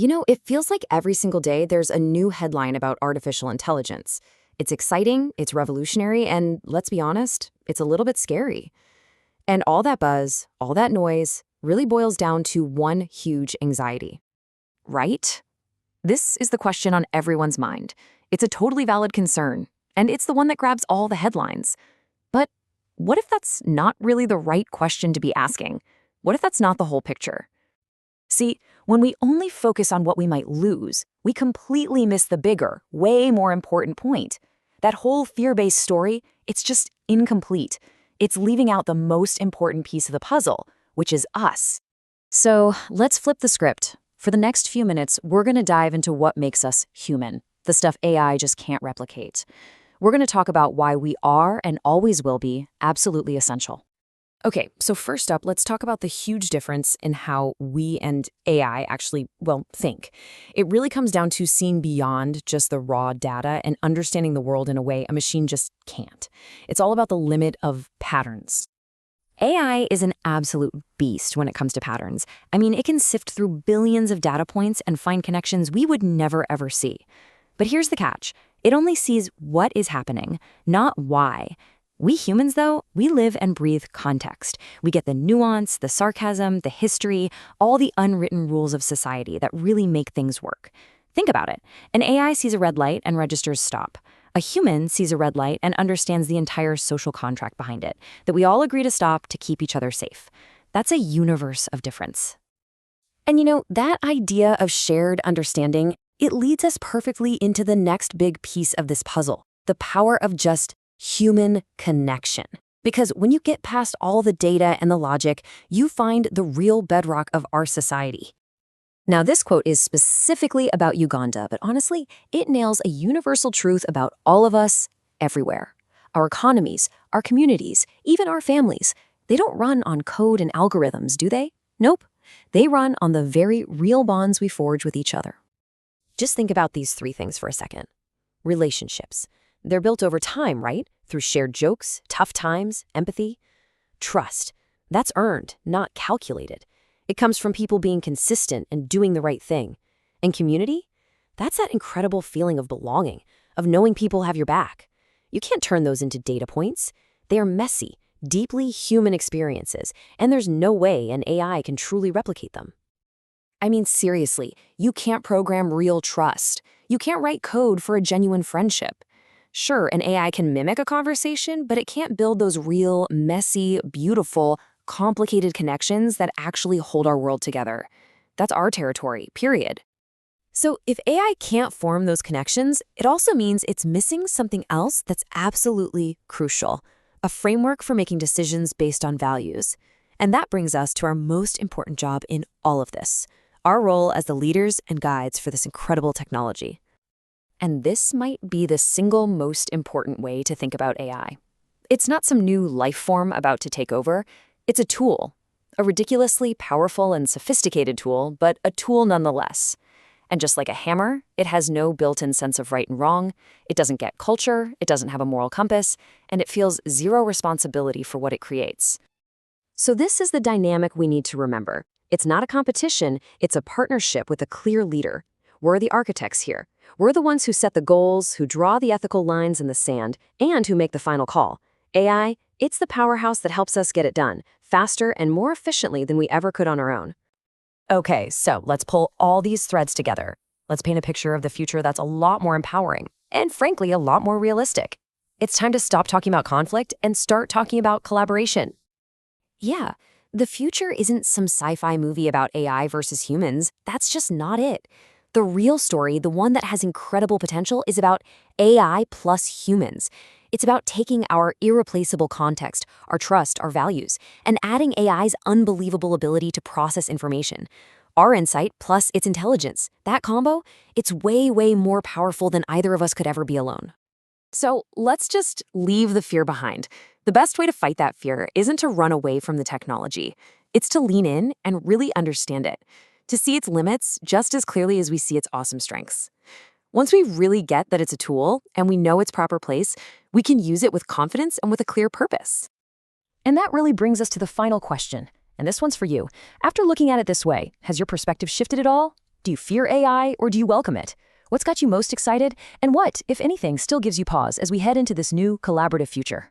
It feels like every single day there's a new headline about artificial intelligence. It's exciting, it's revolutionary, and let's be honest, it's a little bit scary. And all that buzz, all that noise, really boils down to one huge anxiety. Right? This is the question on everyone's mind. It's a totally valid concern, and it's the one that grabs all the headlines. But what if that's not really the right question to be asking? What if that's not the whole picture? See, when we only focus on what we might lose, we completely miss the bigger, way more important point. That whole fear-based story, it's just incomplete. It's leaving out the most important piece of the puzzle, which is us. So let's flip the script. For the next few minutes, we're going to dive into what makes us human, the stuff AI just can't replicate. We're going to talk about why we are and always will be absolutely essential. Okay, so first up, let's talk about the huge difference in how we and AI actually, think. It really comes down to seeing beyond just the raw data and understanding the world in a way a machine just can't. It's all about the limit of patterns. AI is an absolute beast when it comes to patterns. I mean, it can sift through billions of data points and find connections we would never ever see. But here's the catch. It only sees what is happening, not why. We humans, though, we live and breathe context. We get the nuance, the sarcasm, the history, all the unwritten rules of society that really make things work. Think about it. An AI sees a red light and registers stop. A human sees a red light and understands the entire social contract behind it, that we all agree to stop to keep each other safe. That's a universe of difference. And that idea of shared understanding, it leads us perfectly into the next big piece of this puzzle, the power of just human connection. Because when you get past all the data and the logic, you find the real bedrock of our society. Now, this quote is specifically about Uganda, but honestly, it nails a universal truth about all of us, everywhere. Our economies, our communities, even our families, they don't run on code and algorithms, do they? Nope. They run on the very real bonds we forge with each other. Just think about these three things for a second. Relationships. They're built over time, right? Through shared jokes, tough times, empathy. Trust. That's earned, not calculated. It comes from people being consistent and doing the right thing. And community? That's that incredible feeling of belonging, of knowing people have your back. You can't turn those into data points. They are messy, deeply human experiences, and there's no way an AI can truly replicate them. I mean, seriously, you can't program real trust. You can't write code for a genuine friendship. Sure, an AI can mimic a conversation, but it can't build those real, messy, beautiful, complicated connections that actually hold our world together. That's our territory, period. So if AI can't form those connections, it also means it's missing something else that's absolutely crucial, a framework for making decisions based on values. And that brings us to our most important job in all of this, our role as the leaders and guides for this incredible technology. And this might be the single most important way to think about AI. It's not some new life form about to take over. It's a tool, a ridiculously powerful and sophisticated tool, but a tool nonetheless. And just like a hammer, it has no built-in sense of right and wrong. It doesn't get culture, it doesn't have a moral compass, and it feels zero responsibility for what it creates. So this is the dynamic we need to remember. It's not a competition, it's a partnership with a clear leader. We're the architects here. We're the ones who set the goals, who draw the ethical lines in the sand, and who make the final call. AI, it's the powerhouse that helps us get it done, faster and more efficiently than we ever could on our own. Okay, so let's pull all these threads together. Let's paint a picture of the future that's a lot more empowering, and frankly, a lot more realistic. It's time to stop talking about conflict and start talking about collaboration. Yeah, the future isn't some sci-fi movie about AI versus humans. That's just not it. The real story, the one that has incredible potential, is about AI plus humans. It's about taking our irreplaceable context, our trust, our values, and adding AI's unbelievable ability to process information. Our insight plus its intelligence. That combo, it's way, way more powerful than either of us could ever be alone. So let's just leave the fear behind. The best way to fight that fear isn't to run away from the technology. It's to lean in and really understand it, to see its limits just as clearly as we see its awesome strengths. Once we really get that it's a tool and we know its proper place, we can use it with confidence and with a clear purpose. And that really brings us to the final question, and this one's for you. After looking at it this way, has your perspective shifted at all? Do you fear AI or do you welcome it? What's got you most excited? And what, if anything, still gives you pause as we head into this new collaborative future?